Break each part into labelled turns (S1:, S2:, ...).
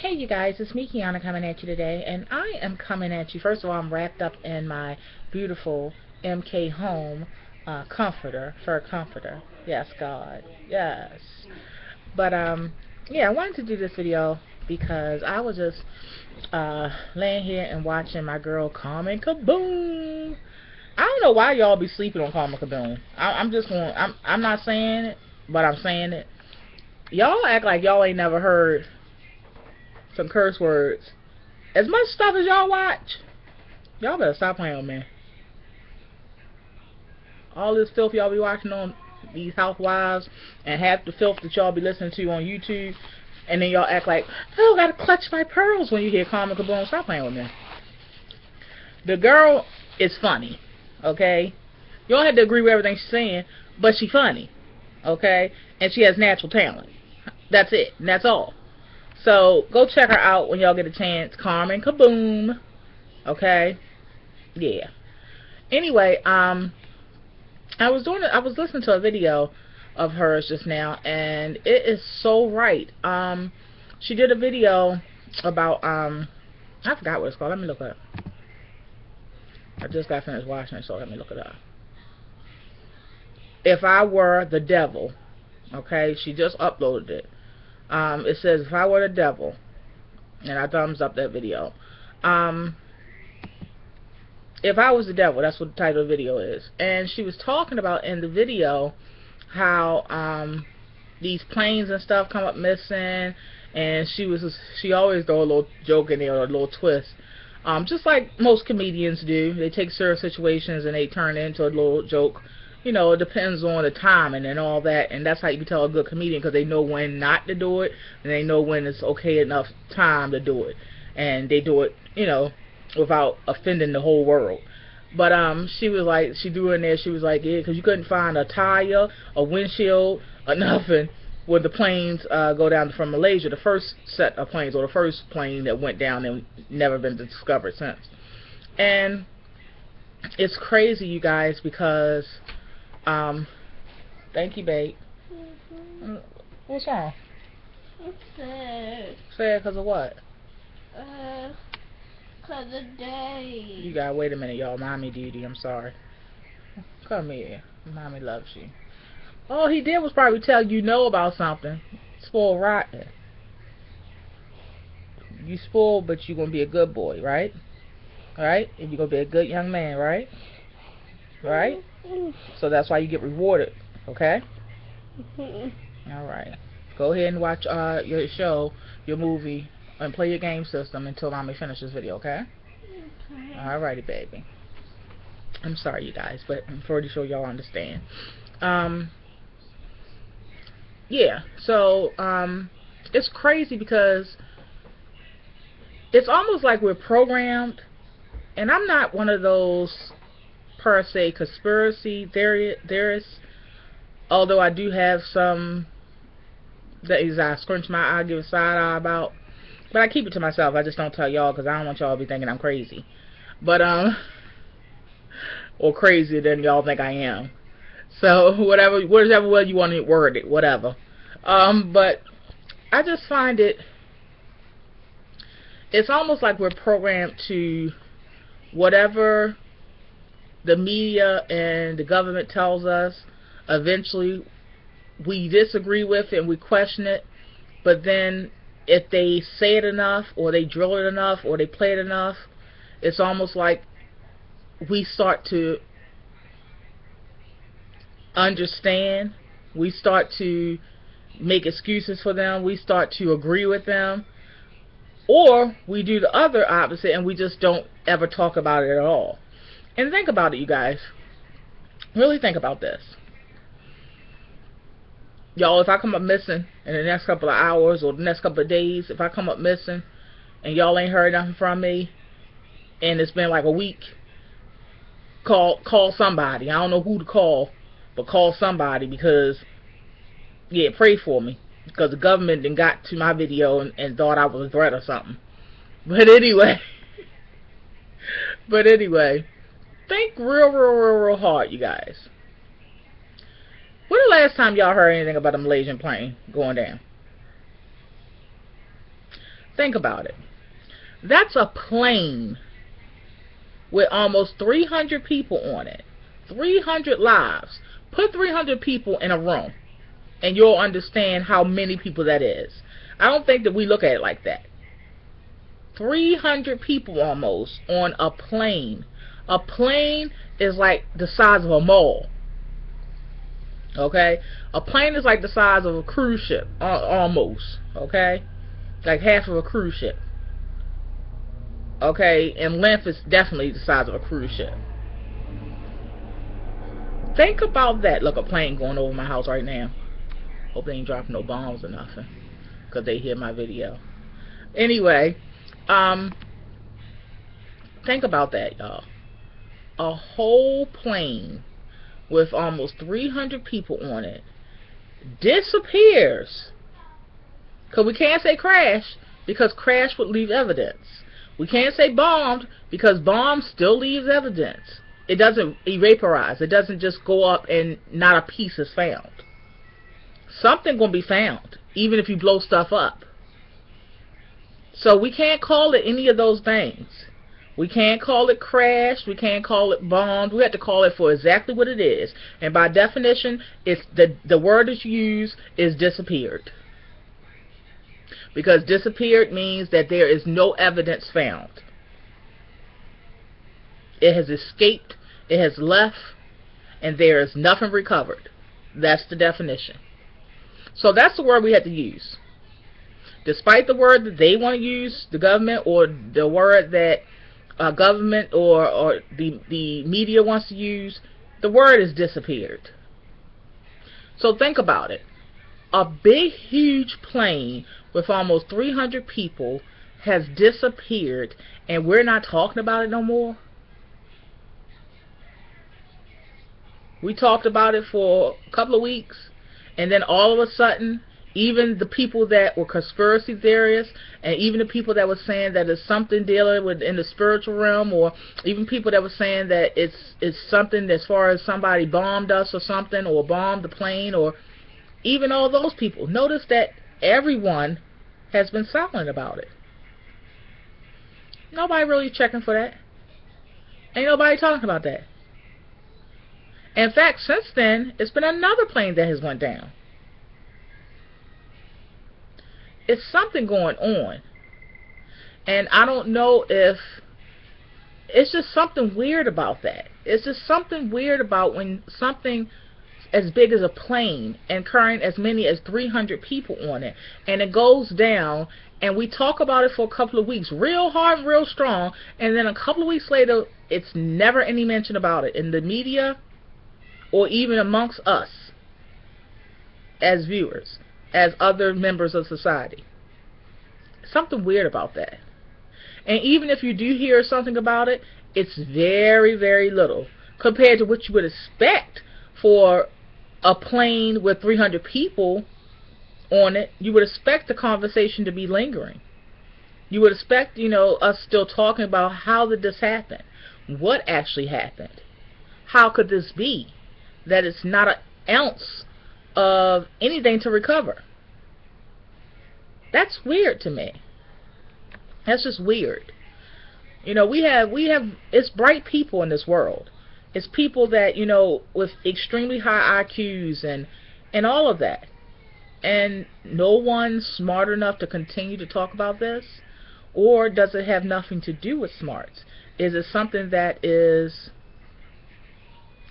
S1: Hey you guys, it's me Kianna coming at you today, and I am coming at you. First of all, I'm wrapped up in my beautiful MK Home comforter, fur comforter. Yes, God, yes. But yeah, I wanted to do this video because I was just laying here and watching my girl CarmenCaboom. I don't know why y'all be sleeping on CarmenCaboom. I'm just going. I'm not saying it, but I'm saying it. Y'all act like y'all ain't never heard some curse words. As much stuff as y'all watch, y'all better stop playing with me. All this filth y'all be watching on these housewives and half the filth that y'all be listening to on YouTube, and then y'all act like, oh, I gotta clutch my pearls when you hear CarmenCaboom. Stop playing with me. The girl is funny, okay? You don't have to agree with everything she's saying, but she's funny, okay? And she has natural talent. That's it, and that's all. So go check her out when y'all get a chance. CarmenCaboom. Okay? Yeah. Anyway, I was listening to a video of hers just now, and it is so right. She did a video about I forgot what it's called. Let me look it up. I just got finished watching it, so let me look it up. If I Were the Devil. Okay, she just uploaded it. It says, if I were the devil, and I thumbs up that video. If I was the devil, that's what the title of the video is. And she was talking about in the video how these planes and stuff come up missing, and she always throw a little joke in there or a little twist. Just like most comedians do, they take serious situations and they turn it into a little joke. You know, it depends on the timing and all that, and that's how you can tell a good comedian, because they know when not to do it, and they know when it's okay enough time to do it, and they do it, you know, without offending the whole world. But she was like, she threw in there, she was like, yeah, because you couldn't find a tire, a windshield, or nothing when the planes go down from Malaysia, the first set of planes, or the first plane that went down and never been discovered since. And it's crazy, you guys, because thank you, babe. What's wrong?
S2: I'm sad.
S1: Sad because of what?
S2: Because of day.
S1: You gotta wait a minute, y'all. Mommy duty, I'm sorry. Come here. Mommy loves you. All he did was probably tell you know about something. Spoiled rotten. You spoiled, but you're gonna be a good boy, right? Right? And you're gonna be a good young man, right? Right? So that's why you get rewarded, okay? Alright. Go ahead and watch your show, your movie, and play your game system until Mommy finishes this video, okay? Alrighty, baby. I'm sorry, you guys, but I'm pretty sure y'all understand. Yeah, so it's crazy because it's almost like we're programmed, and I'm not one of those per se conspiracy theorists, although I do have some that is I scrunch my eye, give a side eye about, but I keep it to myself. I just don't tell y'all because I don't want y'all to be thinking I'm crazy, but or crazier than y'all think I am. So whatever way you want to word it, whatever. But I just find it's almost like we're programmed to whatever the media and the government tells us. Eventually we disagree with it and we question it, but then if they say it enough, or they drill it enough, or they play it enough, it's almost like we start to understand, we start to make excuses for them, we start to agree with them, or we do the other opposite and we just don't ever talk about it at all. And think about it, you guys. Really think about this. Y'all, if I come up missing in the next couple of hours or the next couple of days, if I come up missing and y'all ain't heard nothing from me and it's been like a week, call somebody. I don't know who to call, but call somebody, because yeah, pray for me, because the government then got to my video and thought I was a threat or something. But anyway, think real hard, you guys. When the last time y'all heard anything about a Malaysian plane going down? Think about it. That's a plane with almost 300 people on it. 300 lives. Put 300 people in a room, and you'll understand how many people that is. I don't think that we look at it like that. 300 people almost on a plane. A plane is like the size of a mall. Okay? A plane is like the size of a cruise ship. Almost. Okay? Like half of a cruise ship. Okay? And length is definitely the size of a cruise ship. Think about that. Look, a plane going over my house right now. Hope they ain't dropping no bombs or nothing, because they hear my video. Anyway, think about that, y'all. A whole plane with almost 300 people on it disappears. Because we can't say crash, because crash would leave evidence. We can't say bombed, because bomb still leaves evidence. It doesn't vaporize. It doesn't just go up and not a piece is found. Something gonna be found, even if you blow stuff up. So we can't call it any of those things. We can't call it crash. We can't call it bombed. We have to call it for exactly what it is. And by definition, it's the word that's used is disappeared. Because disappeared means that there is no evidence found. It has escaped, it has left, and there is nothing recovered. That's the definition. So that's the word we have to use. Despite the word that they want to use, the government, or the word that government or the media wants to use, the word is disappeared. So think about it. A big, huge plane with almost 300 people has disappeared, and we're not talking about it no more. We talked about it for a couple of weeks, and then all of a sudden, even the people that were conspiracy theorists, and even the people that were saying that it's something dealing with in the spiritual realm, or even people that were saying that it's something as far as somebody bombed us or something, or bombed the plane, or even all those people. Notice that everyone has been silent about it. Nobody really checking for that. Ain't nobody talking about that. In fact, since then, it's been another plane that has went down. It's something going on. And I don't know if it's just something weird about that. It's just something weird about when something as big as a plane and carrying as many as 300 people on it, and it goes down, and we talk about it for a couple of weeks real hard and real strong, and then a couple of weeks later it's never any mention about it in the media or even amongst us as viewers, as other members of society. Something weird about that. And even if you do hear something about it, it's very, very little compared to what you would expect for a plane with 300 people on it. You would expect the conversation to be lingering. You would expect, us still talking about how did this happen? What actually happened? How could this be that it's not an ounce of anything to recover? That's weird to me. That's just weird. We have it's bright people in this world. It's people that, with extremely high IQs and all of that. And no one's smart enough to continue to talk about this? Or does it have nothing to do with smarts? Is it something that is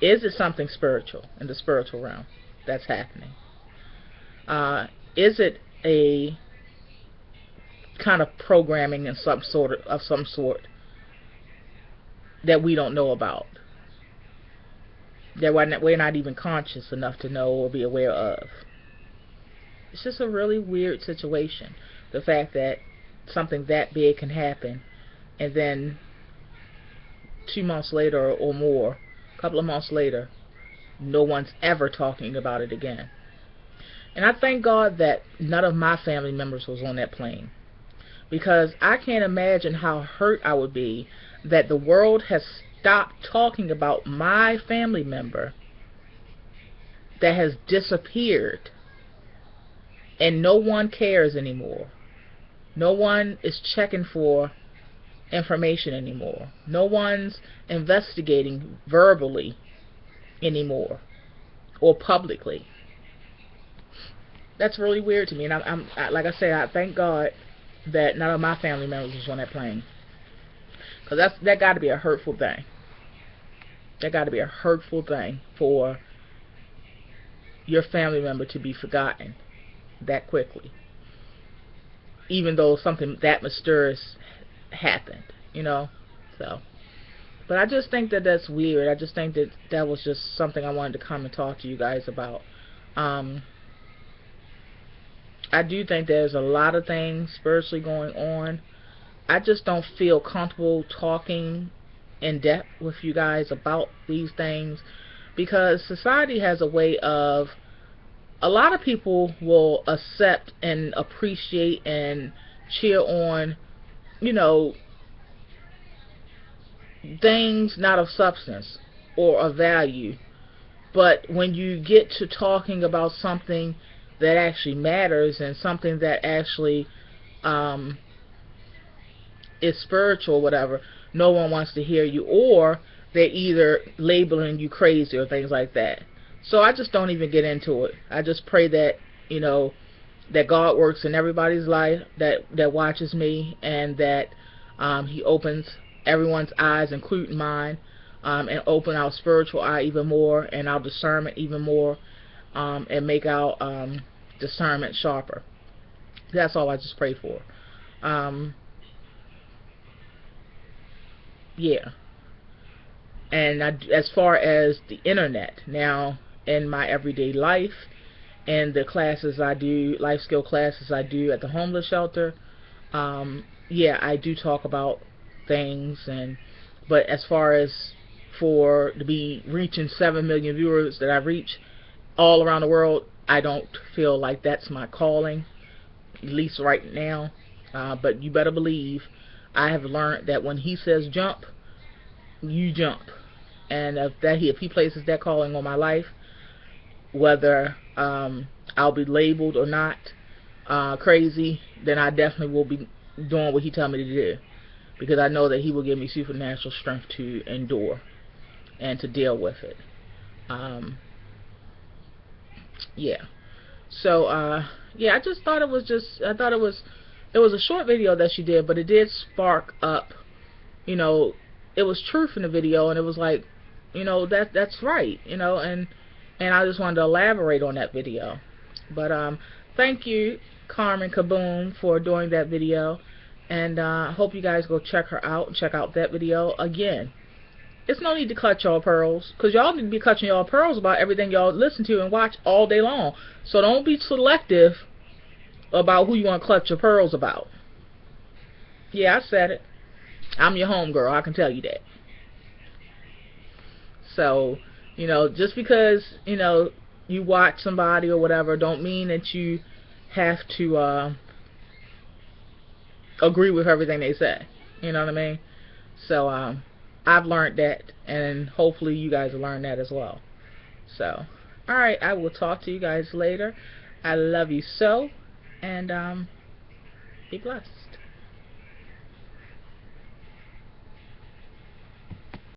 S1: it something spiritual, in the spiritual realm, that's happening? Is it a kind of programming in some sort that we don't know about, that we're not even conscious enough to know or be aware of? It's just a really weird situation. The fact that something that big can happen, and then 2 months later or more, a couple of months later, no one's ever talking about it again. And I thank God that none of my family members was on that plane, because I can't imagine how hurt I would be that the world has stopped talking about my family member that has disappeared, and no one cares anymore. No one is checking for information anymore. No one's investigating verbally anymore or publicly. That's really weird to me, and like I say, I thank God that none of my family members was on that plane, because that got to be a hurtful thing. That got to be a hurtful thing for your family member to be forgotten that quickly, even though something that mysterious happened, you know. So, but I just think that that's weird. I just think that that was just something I wanted to come and talk to you guys about. I do think there's a lot of things spiritually going on. I just don't feel comfortable talking in depth with you guys about these things, because society has a way of, a lot of people will accept and appreciate and cheer on, you know, things not of substance or of value. But when you get to talking about something that actually matters and something that actually is spiritual or whatever, no one wants to hear you, or they're either labeling you crazy or things like that. So I just don't even get into it. I just pray that, you know, that God works in everybody's life that watches me, and that He opens everyone's eyes, including mine, and open our spiritual eye even more, and our discernment even more, and make our discernment sharper. That's all I just pray for. Yeah. And as far as the internet, now in my everyday life, and the classes I do, life skill classes I do at the homeless shelter, yeah, I do talk about things, but as far as for to be reaching 7 million viewers that I reach all around the world, I don't feel like that's my calling, at least right now. But you better believe I have learned that when He says jump, you jump. And if He places that calling on my life, whether I'll be labeled or not crazy, then I definitely will be doing what He tells me to do, because I know that He will give me supernatural strength to endure and to deal with it. Yeah. So yeah, I just thought it was it was a short video that she did, but it did spark up, you know, it was truth in the video, and it was like, you know, that's right, you know, and I just wanted to elaborate on that video. But thank you, CarmenCaboom, for doing that video, and hope you guys go check her out and check out that video. Again, it's no need to clutch y'all pearls, because y'all need to be clutching y'all pearls about everything y'all listen to and watch all day long. So don't be selective about who you want to clutch your pearls about. Yeah, I said it. I'm your homegirl, I can tell you that. So, you know, just because, you know, you watch somebody or whatever, don't mean that you have to agree with everything they say. You know what I mean? So, I've learned that, and hopefully you guys will learn that as well. So, alright, I will talk to you guys later. I love you so, and be blessed.